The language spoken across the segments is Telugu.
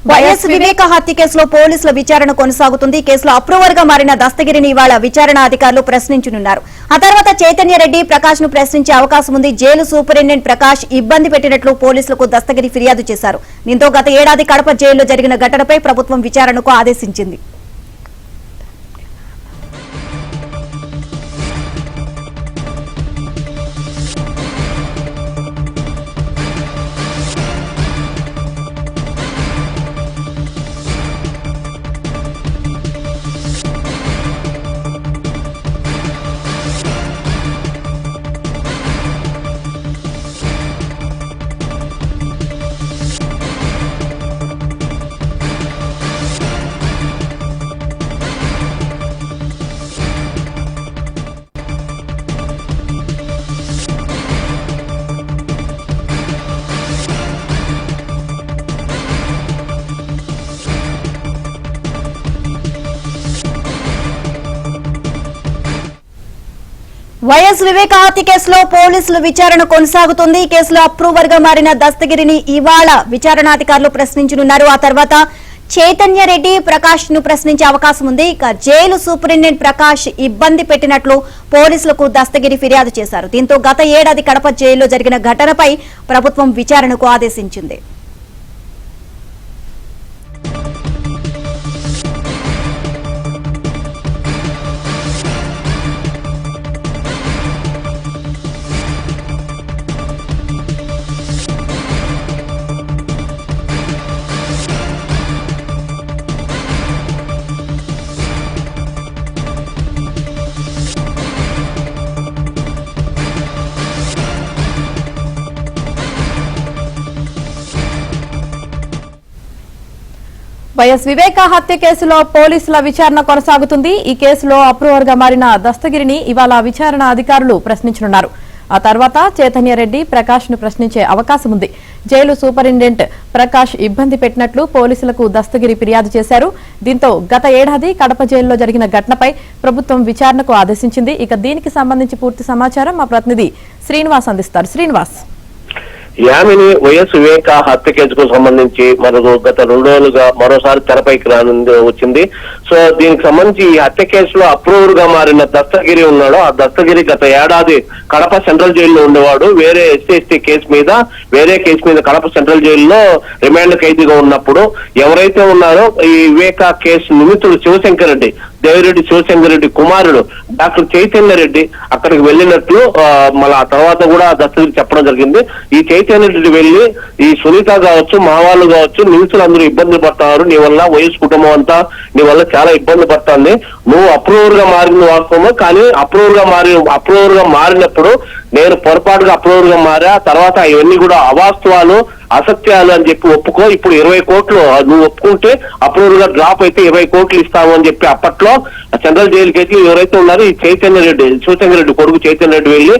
వైఎస్ వివేక హత్య కేసులో పోలీసుల విచారణ కొనసాగుతుంది. కేసులో అప్రూవర్ గా మారిన దస్తగిరిని ఇవాళ విచారణ అధికారులు ప్రశ్నించనున్నారు. ఆ తర్వాత చైతన్య రెడ్డి, ప్రకాష్ ను ప్రశ్నించే అవకాశం ఉంది. జైలు సూపరింటెండెంట్ ప్రకాష్ ఇబ్బంది పెట్టినట్లు పోలీసులకు దస్తగిరి ఫిర్యాదు చేశారు. దీంతో గత ఏడాది కడప జైల్లో జరిగిన ఘటనపై ప్రభుత్వం విచారణకు ఆదేశించింది. వైఎస్ వివేక హత్య కేసులో పోలీసుల విచారణ కొనసాగుతుంది. కేసులో అప్రూవర్ గా మారిన దస్తగిరిని ఇవాళ విచారణాధికారులు ప్రశ్నించనున్నారు. ఆ తర్వాత చైతన్య రెడ్డి, ప్రకాష్ ను ప్రశ్నించే అవకాశం ఉంది. ఇక జైలు సూపరింటెండెంట్ ప్రకాష్ ఇబ్బంది పెట్టినట్లు పోలీసులకు దస్తగిరి ఫిర్యాదు చేశారు. దీంతో గత ఏడాది కడప జైల్లో జరిగిన ఘటనపై ప్రభుత్వం విచారణకు ఆదేశించింది. వైఎస్ వివేక హత్య కేసులో పోలీసుల విచారణ కొనసాగుతుంది. ఈ కేసులో అప్రూవర్ గా మారిన దస్తగిరిని ఇవాళ విచారణ అధికారులు ప్రశ్నించనున్నారు. ఆ తర్వాత చైతన్య రెడ్డి, ప్రకాష్ ను ప్రశ్నించే అవకాశం ఉంది. జైలు సూపరింటెండెంట్ ప్రకాష్ ఇబ్బంది పెట్టినట్లు పోలీసులకు దస్తగిరి ఫిర్యాదు చేశారు. దీంతో గత ఏడాది కడప జైల్లో జరిగిన ఘటనపై ప్రభుత్వం విచారణకు ఆదేశించింది. ఇక దీనికి సంబంధించి పూర్తి సమాచారం మా ప్రతినిధి శ్రీనివాస్ అందిస్తారు. శ్రీనివాస్, యామిని వైఎస్ వివేక హత్య కేసుకు సంబంధించి గత 2 రోజులుగా మరోసారి తెరపైకి వచ్చింది. సో దీనికి సంబంధించి ఈ హత్య కేసులో అప్రూవర్ గా మారిన దస్తగిరి ఉన్నాడు. ఆ దస్తగిరి గత ఏడాది కడప సెంట్రల్ జైల్లో ఉండేవాడు. వేరే ఎస్సీ కేసు మీద కడప సెంట్రల్ జైల్లో రిమాండ్ ఖైదీగా ఉన్నప్పుడు ఎవరైతే ఉన్నారో ఈ వివేక కేసు నిమిత్తుడు దేవిరెడ్డి శివశంకర్ రెడ్డి కుమారుడు డాక్టర్ చైతన్య రెడ్డి అక్కడికి వెళ్ళినట్లు మళ్ళీ ఆ తర్వాత కూడా దస్తగిరి చెప్పడం జరిగింది. ఈ చైతన్య రెడ్డి వెళ్లి ఈ సునీత కావచ్చు, మా వాళ్ళు కావచ్చు, నిలుసులు అందరూ ఇబ్బంది పడుతున్నారు, నీ వల్ల వైఎస్ కుటుంబం అంతా నీ వల్ల చాలా ఇబ్బంది పడుతుంది, నువ్వు అప్రూవర్ గా మారింది వాస్తవము, కానీ అప్రూవర్ గా మారినప్పుడు నేను పొరపాటుగా అప్రూవర్ గా మారా, తర్వాత ఇవన్నీ కూడా అవాస్తవాలు, అసత్యాలు అని చెప్పి ఒప్పుకో, ఇప్పుడు 20 కోట్లు నువ్వు ఒప్పుకుంటే అప్రూవర్ గా డ్రాప్ అయితే 20 కోట్లు ఇస్తాము అని చెప్పి అప్పట్లో సెంట్రల్ జైలు కేసులు ఎవరైతే ఉన్నారో ఈ శివశంకర్ రెడ్డి కొడుకు చైతన్య రెడ్డి వెళ్లి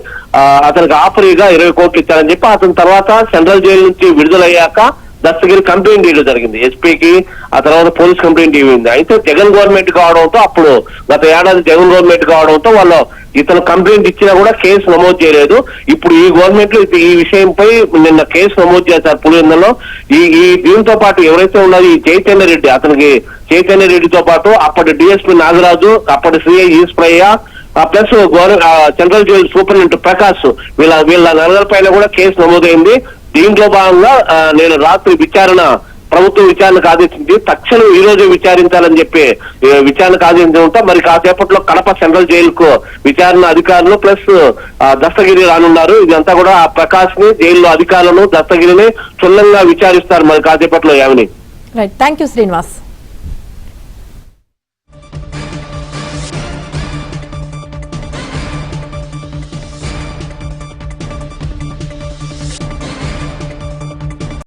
అతనికి ఆఫరీగా 20 కోట్లు ఇచ్చారని చెప్పి అతని తర్వాత సెంట్రల్ జైలు నుంచి విడుదలయ్యాక దస్తగిరి కంప్లైంట్ ఇవ్వడం జరిగింది ఎస్పీకి. ఆ తర్వాత పోలీస్ కంప్లైంట్ ఇవ్వింది. అయితే జగన్ గవర్నమెంట్ కావడంతో అప్పుడు గత ఏడాది జగన్ గవర్నమెంట్ కావడంతో వాళ్ళు ఇతను కంప్లైంట్ ఇచ్చినా కూడా కేసు నమోదు చేయలేదు. ఇప్పుడు ఈ గవర్నమెంట్ లో ఈ విషయంపై నిన్న కేసు నమోదు చేశారు పులివెందులలో. ఈ దీంతో పాటు ఎవరైతే ఉన్నారో ఈ చైతన్య రెడ్డితో పాటు అప్పటి డిఎస్పీ నాగరాజు, అప్పటి CI Eshwaraiah plus central jail superintendent Prakash వీళ్ళ నలుగురి పైన కూడా కేసు నమోదైంది. దీంట్లో భాగంగా నేను రాత్రి ప్రభుత్వం విచారణకు ఆదేశించి తక్షణం ఈ రోజు విచారించాలని చెప్పి విచారణకు ఆదేశించడంతో మరి కాసేపట్లో కడప సెంట్రల్ జైలుకు విచారణ అధికారులు ప్లస్ దస్తగిరి రానున్నారు. ఇదంతా కూడా ప్రకాష్ ని, జైల్లో అధికారులను, దస్తగిరిని క్షుణ్ణంగా విచారిస్తారు మరి కాసేపట్లో. Yamini, right, thank you Srinivas.